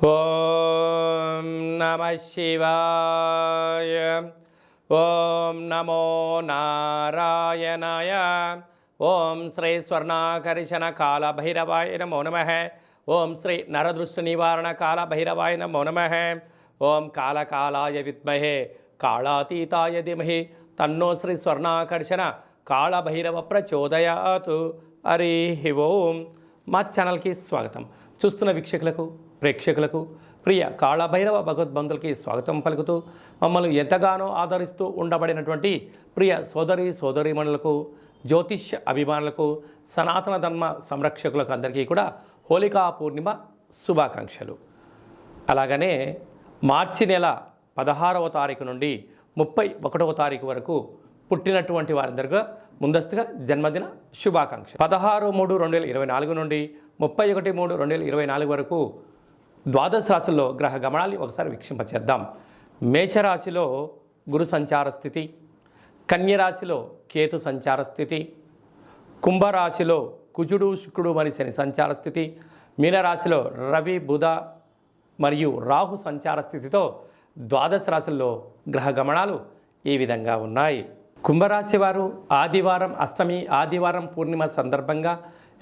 ఓం నమ శివాయ. ఓం నమో నారాయణాయ. ఓం శ్రీ స్వర్ణాకర్షణ కాల భైరవాయ నమో నమః. ఓం శ్రీ నరదృష్టి నివారణ కాల భైరవాయ నమో నమః. ఓం కాళకాలాయ విద్మహే కాళాతీతాయ ధీమహి తన్నో శ్రీ స్వర్ణాకర్షణ కాళ భైరవ ప్రచోదయాతు. హరి ఓం. మా ఛానల్కి స్వాగతం. చూస్తున్న వీక్షకులకు, ప్రేక్షకులకు, ప్రియ కాళభైరవ భగవద్బంధులకి స్వాగతం పలుకుతూ మమ్మల్ని ఎంతగానో ఆదరిస్తూ ఉండబడినటువంటి ప్రియ సోదరీమణులకు, జ్యోతిష్య అభిమానులకు, సనాతన ధర్మ సంరక్షకులకు అందరికీ కూడా హోళికా పూర్ణిమ శుభాకాంక్షలు. అలాగనే మార్చి నెల 16వ తారీఖు నుండి 31వ తారీఖు వరకు పుట్టినటువంటి వారందరికీ ముందస్తుగా జన్మదిన శుభాకాంక్షలు. 16/3/2024 నుండి 31/3/2024 వరకు ద్వాదశ రాశుల్లో గ్రహ గమనాన్ని ఒకసారి వీక్షింపచేద్దాం. మేషరాశిలో గురు సంచార స్థితి, కన్యరాశిలో కేతు సంచార స్థితి, కుంభరాశిలో కుజుడు శుక్రుడు మరియు శని సంచార స్థితి, మీనరాశిలో రవి బుధ మరియు రాహు సంచార స్థితితో ద్వాదశ రాశుల్లో గ్రహ గమనాలు ఈ విధంగా ఉన్నాయి. కుంభరాశి వారు ఆదివారం అష్టమి, ఆదివారం పూర్ణిమ సందర్భంగా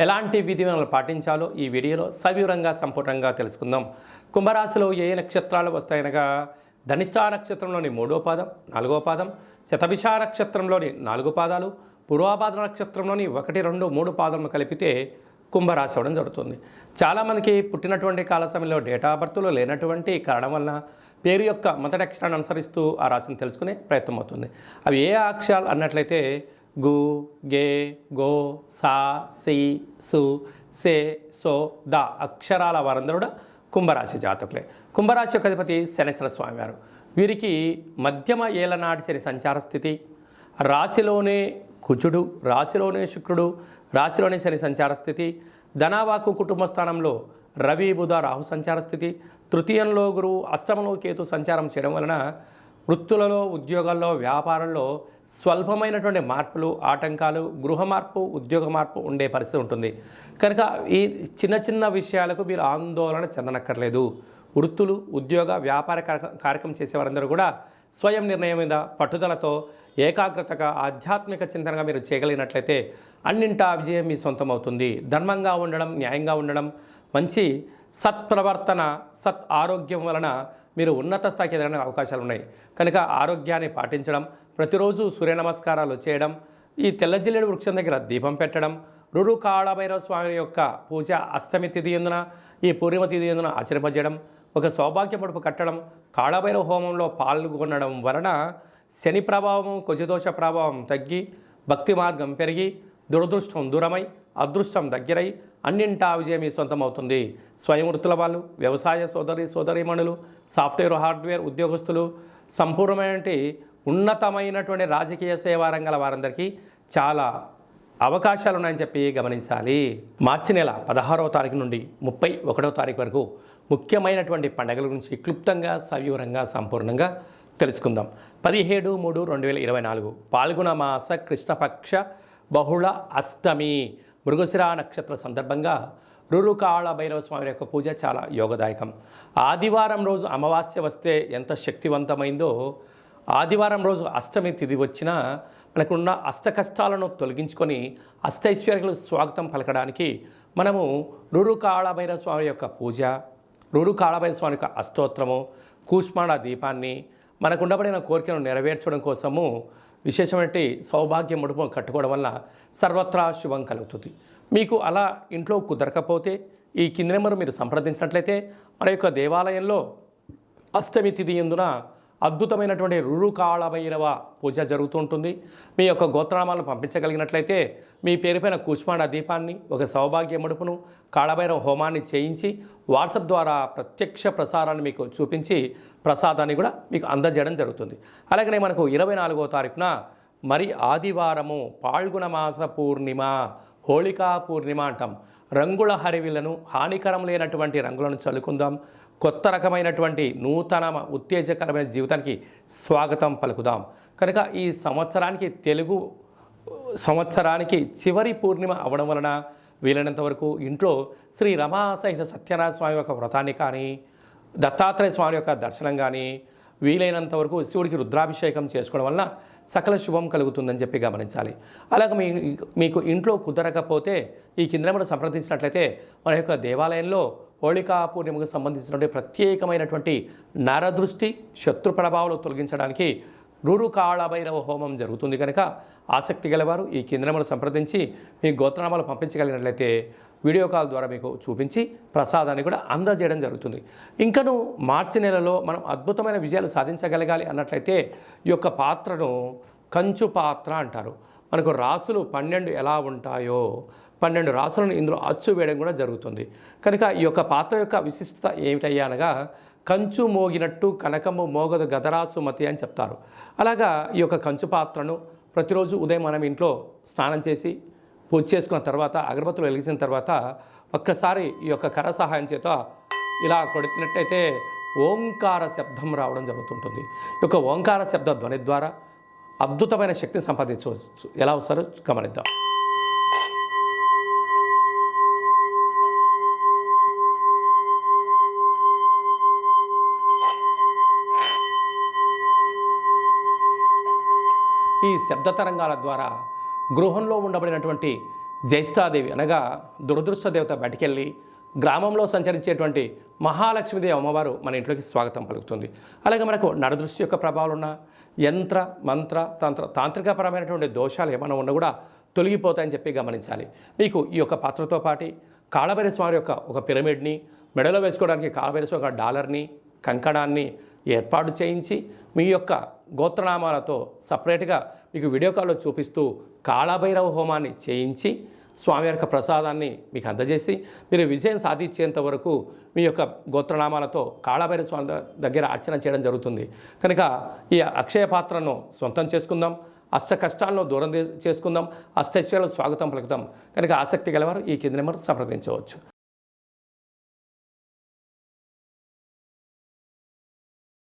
ఎలాంటి విధులను పాటించాలో ఈ వీడియోలో సవివరంగా సంపూర్ణంగా తెలుసుకుందాం. కుంభరాశిలో ఏ నక్షత్రాలు వస్తాయనగా ధనిష్ఠా నక్షత్రంలోని 3వ పాదం, 4వ పాదం, శతభిష నక్షత్రంలోని 4 పాదాలు, పూర్వాభాద్ర నక్షత్రంలోని 1, 2, 3 పాదములు కలిపితే కుంభరాశి అవ్వడం జరుగుతుంది. చాలామందికి పుట్టినటువంటి కాల సమయంలో డేటా ఆఫ్ బర్త్లో లేనటువంటి కారణం వలన పేరు యొక్క మొదటి అక్షరాన్ని అనుసరిస్తూ ఆ రాశిని తెలుసుకునే ప్రయత్నం అవుతుంది. అవి ఏ అక్షరాలు అన్నట్లయితే గు, గే, గో, సా, సి, సు, సే, సో, ద అక్షరాల వారందరూ కూడా కుంభరాశి జాతకులే. కుంభరాశి యొక్క అధిపతి శనేశ్వర స్వామివారు. వీరికి మధ్యమ ఏలనాటి శని సంచార స్థితి, రాశిలోనే కుజుడు, రాశిలోనే శుక్రుడు, రాశిలోనే శని సంచార స్థితి, ధనావాకు కుటుంబ స్థానంలో రవి బుధ రాహు సంచార స్థితి, తృతీయంలో గురువు, అష్టమంలో కేతు సంచారం చేయడం వలన వృత్తులలో, ఉద్యోగాల్లో, వ్యాపారంలో స్వల్పమైనటువంటి మార్పులు, ఆటంకాలు, గృహ మార్పు, ఉద్యోగ మార్పు ఉండే పరిస్థితి ఉంటుంది. కనుక ఈ చిన్న చిన్న విషయాలకు మీరు ఆందోళన చెందనక్కర్లేదు. వృత్తులు, ఉద్యోగ, వ్యాపార కార్యక్రమం చేసేవారందరూ కూడా స్వయం నిర్ణయం మీద పట్టుదలతో ఏకాగ్రతగా ఆధ్యాత్మిక చింతనగా మీరు చేయగలిగినట్లయితే అన్నింటా విజయం మీ సొంతం అవుతుంది. ధర్మంగా ఉండడం, న్యాయంగా ఉండడం, మంచి సత్ప్రవర్తన, సత్ ఆరోగ్యం వలన మీరు ఉన్నత స్థాయికి ఎదగడానికి అవకాశాలు ఉన్నాయి. కనుక ఆరోగ్యాన్ని పాటించడం, ప్రతిరోజు సూర్య నమస్కారాలు చేయడం, ఈ తెల్లజిల్లేడు వృక్షం దగ్గర దీపం పెట్టడం, రురు కాళభైరవ స్వామి యొక్క పూజ అష్టమి తిథి ఎందున, ఈ పూర్ణిమ తిథి ఎందున ఆచరింపజేయడం, ఒక సౌభాగ్య పడుపు కట్టడం, కాళభైరవ హోమంలో పాల్గొనడం వలన శని ప్రభావం, కుజదోష ప్రభావం తగ్గి భక్తి మార్గం పెరిగి దురదృష్టం దూరమై అదృష్టం దగ్గరై అన్నింటా విజయం మీ సొంతం అవుతుంది. స్వయం వృత్తుల వాళ్ళు, వ్యవసాయ సోదరీమణులు, సాఫ్ట్వేర్ హార్డ్వేర్ ఉద్యోగస్తులు, సంపూర్ణమైనటువంటి ఉన్నతమైనటువంటి రాజకీయ సేవా రంగాల వారందరికీ చాలా అవకాశాలు ఉన్నాయని చెప్పి గమనించాలి. మార్చి నెల 16వ తారీఖు నుండి 31వ తారీఖు వరకు ముఖ్యమైనటువంటి పండుగల గురించి క్లుప్తంగా, సవివరంగా, సంపూర్ణంగా తెలుసుకుందాం. 17/3/2024 పాల్గొన మాస కృష్ణపక్ష బహుళ అష్టమి మృగశిర నక్షత్ర సందర్భంగా రురు కాళభైరవ స్వామి యొక్క పూజ చాలా యోగదాయకం. ఆదివారం రోజు అమావాస్య వస్తే ఎంత శక్తివంతమైందో, ఆదివారం రోజు అష్టమి తిథి వచ్చినా మనకున్న అష్ట కష్టాలను తొలగించుకొని అష్టైశ్వర్యాలకు స్వాగతం పలకడానికి మనము రురు కాళభైరవ స్వామి యొక్క పూజ, రురు కాళభైరవ స్వామి యొక్క అష్టోత్తరము, కూష్మాండ దీపాన్ని మనకు ఉండబడిన కోరికను నెరవేర్చడం కోసము విశేషమైన సౌభాగ్య ముడుపు కట్టుకోవడం వల్ల సర్వత్రా శుభం కలుగుతుంది. మీకు అలా ఇంట్లో కుదరకపోతే ఈ కింది నెంబర్ మీరు సంప్రదించినట్లయితే మన యొక్క దేవాలయంలో అష్టమి తిథి ఎందున అద్భుతమైనటువంటి రురు కాళభైరవ పూజ జరుగుతూ ఉంటుంది. మీ యొక్క గోత్రనామాలను పంపించగలిగినట్లయితే మీ పేరుపైన కూష్మాండ దీపాన్ని, ఒక సౌభాగ్య ముడుపును, కాళభైరవ హోమాన్ని చేయించి వాట్సాప్ ద్వారా ప్రత్యక్ష ప్రసారాన్ని మీకు చూపించి ప్రసాదాన్ని కూడా మీకు అందజేయడం జరుగుతుంది. అలాగనే మనకు 24వ తారీఖున మరి ఆదివారము పాల్గొన మాస పూర్ణిమ, హోళికా పూర్ణిమ అంటాం. రంగుల హరివిలను, హానికరం లేనటువంటి రంగులను చల్లుకుందాం. కొత్త రకమైనటువంటి నూతన ఉత్తేజకరమైన జీవితానికి స్వాగతం పలుకుదాం. కనుక ఈ సంవత్సరానికి తెలుగు సంవత్సరానికి చివరి పూర్ణిమ అవడం వలన వీలైనంత వరకు ఇంట్లో శ్రీ రమా సహిత సత్యనారాయణ స్వామి యొక్క వ్రతాన్ని కానీ, దత్తాత్రేయ స్వామి యొక్క దర్శనం కానీ, వీలైనంత వరకు శివుడికి రుద్రాభిషేకం చేసుకోవడం వల్ల సకల శుభం కలుగుతుందని చెప్పి గమనించాలి. అలాగే మీకు ఇంట్లో కుదరకపోతే ఈ కింద నెంబర్ సంప్రదించినట్లయితే మన యొక్క దేవాలయంలో హోళికా పూర్ణిమకు సంబంధించినటువంటి ప్రత్యేకమైనటువంటి నరదృష్టి శత్రు ప్రభావాలు తొలగించడానికి రూరు కాళభైరవ హోమం జరుగుతుంది కనుక ఆసక్తి గలవారు ఈ కింద నెంబర్ సంప్రదించి మీ గోత్రనామాలు పంపించగలిగినట్లయితే వీడియో కాల్ ద్వారా మీకు చూపించి ప్రసాదాన్ని కూడా అందజేయడం జరుగుతుంది. ఇంకను మార్చి నెలలో మనం అద్భుతమైన విజయాలు సాధించగలగాలి అన్నట్లయితే ఈ యొక్క పాత్రను కంచు పాత్ర అంటారు. మనకు రాసులు 12 ఎలా ఉంటాయో 12 రాసులను ఇందులో అచ్చు వేయడం కూడా జరుగుతుంది. కనుక ఈ యొక్క పాత్ర యొక్క విశిష్టత ఏమిటయ్యా అనగా కంచు మోగినట్టు కనకము మోగదు గదరాసు మతి అని చెప్తారు. అలాగా ఈ యొక్క కంచు పాత్రను ప్రతిరోజు ఉదయం మనం ఇంట్లో స్నానం చేసి పూజ చేసుకున్న తర్వాత అగరబత్తులు వెలిగించిన తర్వాత ఒక్కసారి ఈ యొక్క కర సహాయం చేత ఇలా కొట్టినట్టయితే ఓంకార శబ్దం రావడం జరుగుతుంటుంది. ఈ యొక్క ఓంకార శబ్ద ధ్వని ద్వారా అద్భుతమైన శక్తిని సంపాదించవచ్చు. ఎలా వస్తారో గమనిద్దాం. ఈ శబ్ద తరంగాల ద్వారా గృహంలో ఉండబడినటువంటి జ్యేష్ఠాదేవి అనగా దురదృష్ట దేవత బయటికెళ్ళి గ్రామంలో సంచరించేటువంటి మహాలక్ష్మీదేవి అమ్మవారు మన ఇంట్లోకి స్వాగతం పలుకుతుంది. అలాగే మనకు నరదృష్టి యొక్క ప్రభావాలు ఉన్న యంత్ర మంత్ర తాంత్రికపరమైనటువంటి దోషాలు ఏమైనా ఉన్నా కూడా తొలగిపోతాయని చెప్పి గమనించాలి. మీకు ఈ యొక్క పాత్రతో పాటు కాళభైరవ స్వామి యొక్క ఒక పిరమిడ్ని, మెడలో వేసుకోవడానికి కాళభైరవ స్వామి ఒక డాలర్ని, కంకణాన్ని ఏర్పాటు చేయించి మీ యొక్క గోత్రనామాలతో సపరేట్గా మీకు వీడియో కాల్లో చూపిస్తూ కాళభైరవ హోమాన్ని చేయించి స్వామి యొక్క ప్రసాదాన్ని మీకు అందజేసి మీరు విజయం సాధించేంత వరకు మీ యొక్క గోత్రనామాలతో కాళభైరవ స్వామి దగ్గర అర్చన చేయడం జరుగుతుంది. కనుక ఈ అక్షయ పాత్రను సొంతం చేసుకుందాం, అష్ట కష్టాలను దూరం చేసుకుందాం, అష్టైశ్వర్యాలకు స్వాగతం పలుకుతాం. కనుక ఆసక్తి గలవారు ఈ కింది నెంబర్ సంప్రదించవచ్చు.